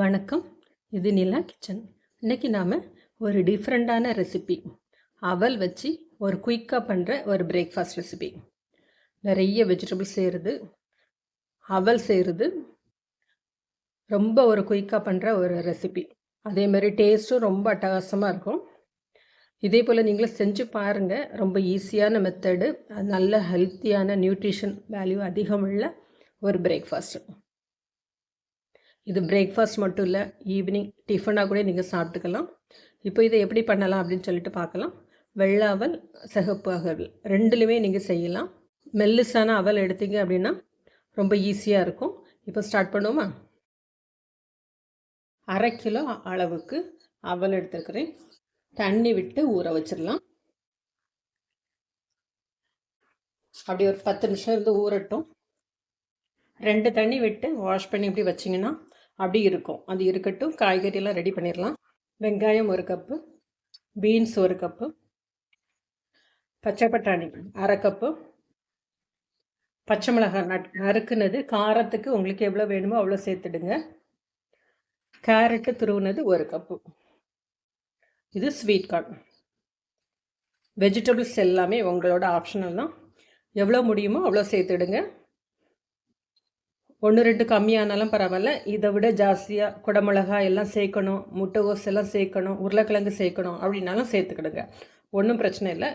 வணக்கம். இது நிலா கிச்சன். இன்றைக்கி நாம் ஒரு டிஃப்ரெண்ட்டான ரெசிபி அவல் வச்சு ஒரு குயிக்காக பண்ணுற ஒரு பிரேக்ஃபாஸ்ட் ரெசிபி. நிறைய வெஜிடபிள்ஸ் செய்கிறது, அவல் செய்கிறது, ரொம்ப ஒரு குயிக்காக பண்ணுற ஒரு ரெசிபி. அதே மாதிரி டேஸ்ட்டும் ரொம்ப அட்டகாசமாக இருக்கும். இதே போல் நீங்களும் செஞ்சு பாருங்கள். ரொம்ப ஈஸியான மெத்தடு, நல்ல ஹெல்த்தியான நியூட்ரிஷன் வேல்யூ அதிகமுள்ள ஒரு பிரேக்ஃபாஸ்ட்டு. இது பிரேக்ஃபாஸ்ட் மட்டும் இல்லை, ஈவினிங் டிஃபனாக கூட நீங்கள் சாப்பிட்டுக்கலாம். இப்போ இதை எப்படி பண்ணலாம் அப்படின்னு சொல்லிட்டு பார்க்கலாம். வெள்ளை அவல், சிகப்பு அவல் ரெண்டுலேயுமே நீங்கள் செய்யலாம். மெல்லிசான அவல் எடுத்தீங்க அப்படின்னா ரொம்ப ஈஸியாக இருக்கும். இப்போ ஸ்டார்ட் பண்ணுவோமா? 1/2 கிலோ அளவுக்கு அவல் எடுத்துருக்கிறேன். தண்ணி விட்டு ஊற வச்சிடலாம். அப்படி ஒரு 10 நிமிஷம் இருந்து ஊறட்டும். 2 தண்ணி விட்டு வாஷ் பண்ணி இப்படி வச்சிங்கன்னா அப்படி இருக்கும். அது இருக்கட்டும். காய்கறியெல்லாம் ரெடி பண்ணிடலாம். வெங்காயம் 1 கப்பு, பீன்ஸ் 1 கப்பு, பச்சை பட்டாணி 1/2 கப்பு, பச்சை மிளகாய் நறுக்குனது, காரத்துக்கு உங்களுக்கு எவ்வளோ வேணுமோ அவ்வளோ சேர்த்துடுங்க. கேரட்டு துருவுனது 1 கப்பு. இது ஸ்வீட் கார்ன். வெஜிடபிள்ஸ் எல்லாமே உங்களோட ஆப்ஷனல் தான். எவ்வளோ முடியுமோ அவ்வளோ சேர்த்துடுங்க. 1-2 கம்மியானாலும் பரவாயில்ல. இதை விட ஜாஸ்தியாக குடமிளகாய் எல்லாம் சேர்க்கணும், முட்டைகோஸ் எல்லாம் சேர்க்கணும், உருளைக்கிழங்கு சேர்க்கணும் அப்படின்னாலும் சேர்த்துக்கிடுங்க. ஒன்றும் பிரச்சனை இல்லை.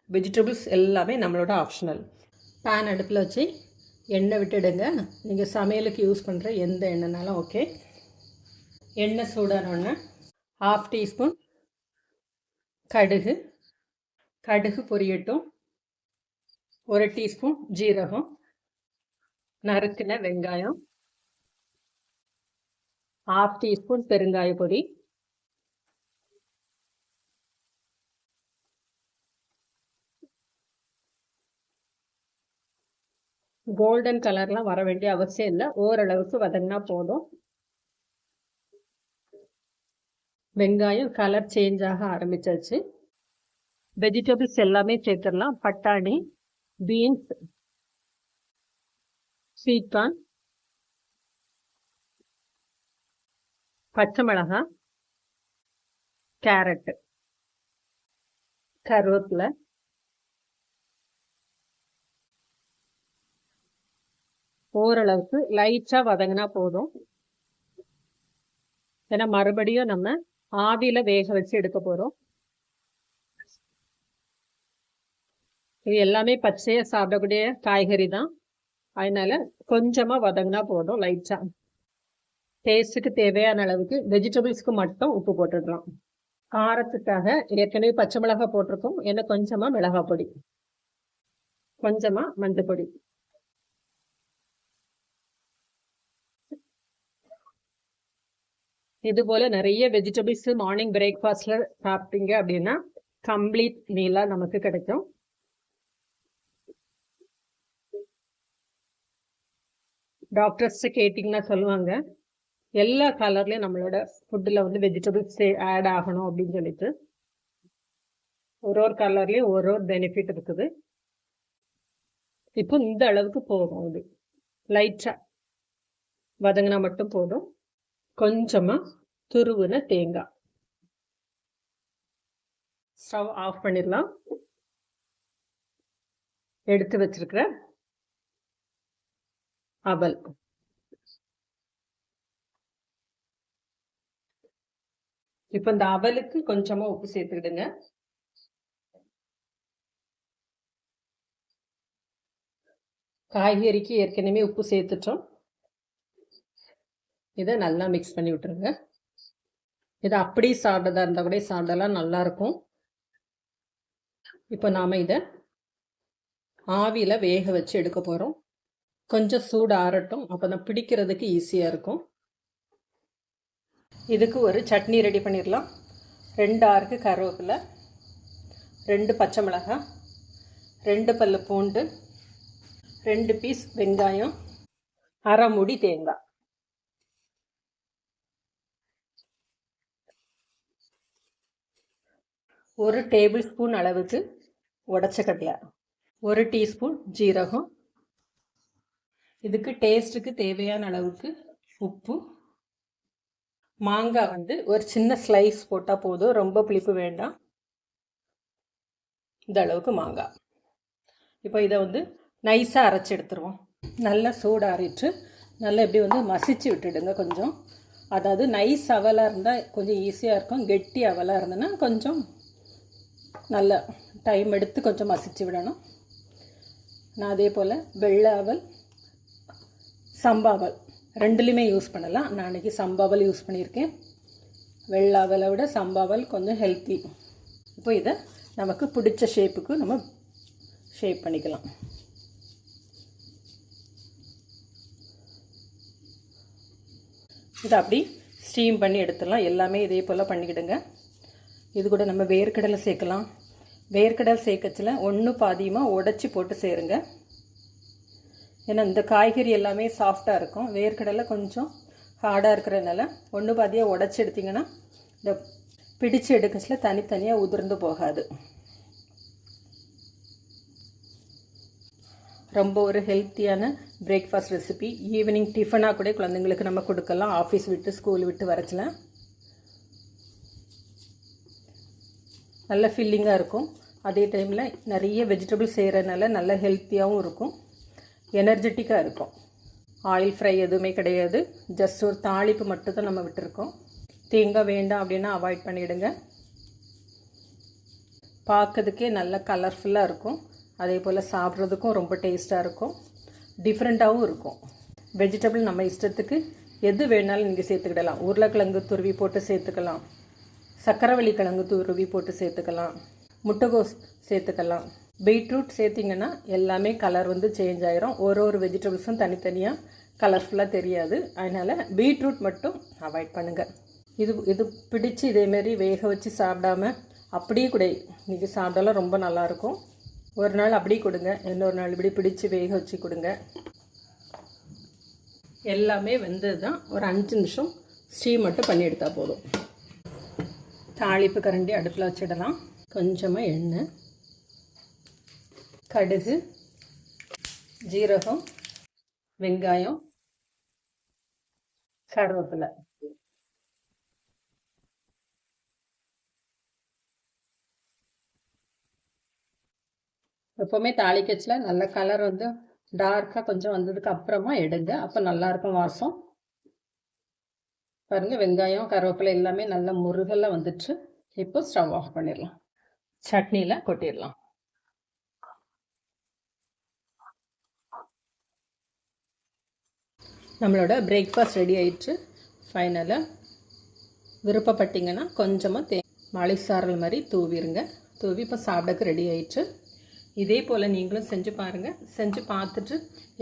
வெஜிடபிள்ஸ் எல்லாமே நம்மளோட ஆப்ஷனல். பேன் அடுப்பில் வச்சு எண்ணெய் விட்டுடுங்க. நீங்கள் சமையலுக்கு யூஸ் பண்ணுற எந்த எண்ணெய்னாலும் ஓகே. எண்ணெய் சூடானோடனே 1/2 டீஸ்பூன் கடுகு பொரியட்டும். 1 டீஸ்பூன் ஜீரகம், நறுக்கின வெங்காயம், 1/2 டீஸ்பூன் பெருங்காய பொடி, கோல்டன் கலர்லாம் வர வேண்டிய அவசியம் இல்லை. ஓரளவுக்கு வதங்கினா போதும். வெங்காயம் கலர் சேஞ்ச் ஆக ஆரம்பிச்சாச்சு. வெஜிடபிள்ஸ் எல்லாமே சேர்த்துடலாம். பட்டாணி, பீன்ஸ், ஸ்வீட் கார்ன், பச்சை மிளகாய், கேரட்டு, கருவேப்பிலை, ஓரளவுக்கு லைட்டாக வதங்கினா போதும். ஏன்னா மறுபடியும் நம்ம ஆவியில் வேக வச்சு எடுக்க போகிறோம். இது எல்லாமே பச்சையாக சாப்பிடக்கூடிய காய்கறி தான். அதனால கொஞ்சமாக வதங்கினா போதும். லைட்டாக டேஸ்ட்டுக்கு தேவையான அளவுக்கு வெஜிடபிள்ஸ்க்கு மட்டும் உப்பு போட்டுடலாம். காரத்துக்காக ஏற்கனவே பச்சை மிளகாய் போட்டிருக்கோம். ஏன்னா கொஞ்சமாக மிளகாய் பொடி, கொஞ்சமாக மஞ்சள் பொடி. இது போல் நிறைய வெஜிடபிள்ஸ் மார்னிங் பிரேக்ஃபாஸ்டில் சாப்பிட்டீங்க அப்படின்னா கம்ப்ளீட் மீலாக நமக்கு கிடைக்கும். டாக்டர்ஸ்ட்டு கேட்டிங்கன்னா சொல்லுவாங்க, எல்லா கலர்லேயும் நம்மளோட ஃபுட்டில் வந்து வெஜிடபிள்ஸ் ஆட் ஆகணும் அப்படின்னு சொல்லிட்டு. ஒரு கலர்லேயும் ஒரு பெனிஃபிட் இருக்குது. இப்போ இந்த அளவுக்கு போதும். இது லைட்டாக வதங்கினா மட்டும் போதும். கொஞ்சமாக துருவுன தேங்காய். ஸ்டவ் ஆஃப் பண்ணிடலாம். எடுத்து வச்சிருக்கிற அவல், இப்போ இந்த அவலுக்கு கொஞ்சமா உப்பு சேர்த்துக்கிடுங்க. காய்கறிக்கு ஏற்கனவே உப்பு சேர்த்துட்டோம். இதை நல்லா மிக்ஸ் பண்ணி விட்டுருங்க. இதை அப்படியே சாப்பிட்டதா இருந்தால் கூட சாப்பிடலாம், நல்லா இருக்கும். இப்போ நாம் இதை ஆவியில் வேக வச்சு எடுக்க போகிறோம். கொஞ்சம் சூடு ஆறட்டும், அப்போ தான் பிடிக்கிறதுக்கு ஈஸியாக இருக்கும். இதுக்கு ஒரு சட்னி ரெடி பண்ணிடலாம். 2 ஆறுக்கு கருவேப்பிலை, 2 பச்சை மிளகாய், 2 பல்லு பூண்டு, 2 பீஸ் வெங்காயம், 1/2 மூடி தேங்காய், ஒரு டேபிள் ஸ்பூன் அளவுக்கு உடைச்ச கடலை, 1 டீஸ்பூன் ஜீரகம், இதுக்கு டேஸ்ட்டுக்கு தேவையான அளவுக்கு உப்பு, மாங்காய் வந்து ஒரு சின்ன ஸ்லைஸ் போட்டால் போதும், ரொம்ப புளிப்பு வேண்டாம். இந்த அளவுக்கு மாங்காய். இப்போ இதை வந்து நைஸாக அரைச்சி எடுத்துருவோம். நல்லா சூடாறிட்டு நல்லா இப்படி வந்து மசிச்சு விட்டுடுங்க கொஞ்சம். அதாவது நைஸ் அவலாக இருந்தால் கொஞ்சம் ஈஸியாக இருக்கும். கெட்டி அவலாக இருந்ததுன்னா கொஞ்சம் நல்ல டைம் எடுத்து கொஞ்சம் மசிச்சு விடணும். நான் அதே போல் வெள்ளை அவல், சம்பாவல் ரெண்டுலேயுமே யூஸ் பண்ணலாம். நான் அன்றைக்கி சம்பாவல் யூஸ் பண்ணியிருக்கேன். வெள்ளை அவலை விட சம்பாவல் கொஞ்சம் ஹெல்த்தி. இப்போ இதை நமக்கு பிடிச்ச ஷேப்புக்கு நம்ம ஷேப் பண்ணிக்கலாம். இதை அப்படி ஸ்டீம் பண்ணி எடுத்துடலாம். எல்லாமே இதே போல் பண்ணிக்கிடுங்க. இது கூட நம்ம வேர்க்கடலை சேர்க்கலாம். வேர்க்கடலை சேர்க்கச்சில் ஒன்று பாதியமாக உடச்சி போட்டு சேருங்க. ஏன்னா இந்த காய்கறி எல்லாமே சாஃப்டாக இருக்கும். வேர்க்கடலை கொஞ்சம் ஹார்டாக இருக்கிறதுனால ஒன்று பாதியாக உடச்சி எடுத்திங்கன்னா இந்த பிடிச்சு எடுக்கச்சில் தனித்தனியாக உதிர்ந்து போகாது. ரொம்ப ஒரு ஹெல்த்தியான பிரேக்ஃபாஸ்ட் ரெசிபி. ஈவினிங் டிஃபனாக கூட குழந்தைங்களுக்கு நம்ம கொடுக்கலாம். ஆஃபீஸ் விட்டு ஸ்கூல் விட்டு வரச்சில் நல்ல ஃபில்லிங்காக இருக்கும். அதே டைமில் நிறைய வெஜிடபிள்ஸ் செய்கிறதுனால நல்ல ஹெல்த்தியாகவும் இருக்கும், எனர்ஜெட்டிக்காக இருக்கும். ஆயில் ஃப்ரை எதுவுமே கிடையாது. ஜஸ்ட் ஒரு தாளிப்பு மட்டும் தான் நம்ம விட்டுருக்கோம். தேங்காய் வேண்டாம் அப்படின்னா அவாய்ட் பண்ணிவிடுங்க. பார்க்கறதுக்கே நல்ல கலர்ஃபுல்லாக இருக்கும். அதே போல் சாப்பிட்றதுக்கும் ரொம்ப டேஸ்ட்டாக இருக்கும், டிஃப்ரெண்ட்டாகவும் இருக்கும். வெஜிடபிள் நம்ம இஷ்டத்துக்கு எது வேணாலும் நீங்கள் சேர்த்துக்கிடலாம். உருளைக்கிழங்கு துருவி போட்டு சேர்த்துக்கலாம், சக்கரவள்ளி கிழங்கு துருவி போட்டு சேர்த்துக்கலாம், முட்டைகோஸ் சேர்த்துக்கலாம். பீட்ரூட் சேர்த்திங்கன்னா எல்லாமே கலர் வந்து சேஞ்ச் ஆகிரும். ஒரு வெஜிடபிள்ஸும் தனித்தனியாக கலர்ஃபுல்லாக தெரியாது. அதனால் பீட்ரூட் மட்டும் அவாய்ட் பண்ணுங்கள். இது பிடிச்சி இதேமாரி வேக வச்சு சாப்பிடாம அப்படியே கூட நீங்கள் சாப்பிட்டாலும் ரொம்ப நல்லாயிருக்கும். ஒரு நாள் அப்படி கொடுங்க, இன்னொரு நாள் இப்படி பிடிச்சி வேக வச்சு கொடுங்க. எல்லாமே வெந்தது தான். ஒரு 5 நிமிஷம் ஸ்டீம் மட்டும் பண்ணி எடுத்தால் போதும். தாளிப்பு கரண்டி அடுப்பில் வச்சிடலாம். கொஞ்சமாக எண்ணெய், கடுகு, ஜீரகம், வெங்காயம், கருவேப்பிலை. எப்போவுமே தாளிக்கச்சில் நல்ல கலர் வந்து டார்க்காக கொஞ்சம் வந்ததுக்கு அப்புறமா எடுங்க, அப்போ நல்லாயிருக்கும் வாசம். பாருங்கள், வெங்காயம் கருவேப்பிலை எல்லாமே நல்ல முருகலாக வந்துடுச்சு. இப்போ ஸ்டவ் ஆஃப் பண்ணிடலாம். சட்னியில் கொட்டிடலாம். நம்மளோட பிரேக்ஃபாஸ்ட் ரெடி ஆயிடுச்சு. ஃபைனலாக விருப்பப்பட்டிங்கன்னா கொஞ்சமாக மலை சாரல் மாதிரி தூவிடுங்க. தூவி இப்போ சாப்பிடக்கு ரெடி ஆயிடுச்சு. இதே போல் நீங்களும் செஞ்சு பாருங்கள். செஞ்சு பார்த்துட்டு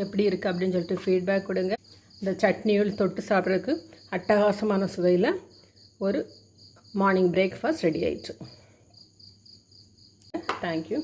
எப்படி இருக்குது அப்படின்னு சொல்லிட்டு ஃபீட்பேக் கொடுங்க. இந்த சட்னியில் தொட்டு சாப்பிட்றதுக்கு அட்டகாசமான சுவையில் ஒரு மார்னிங் பிரேக்ஃபாஸ்ட் ரெடி ஆயிடுச்சு. தேங்க்யூ.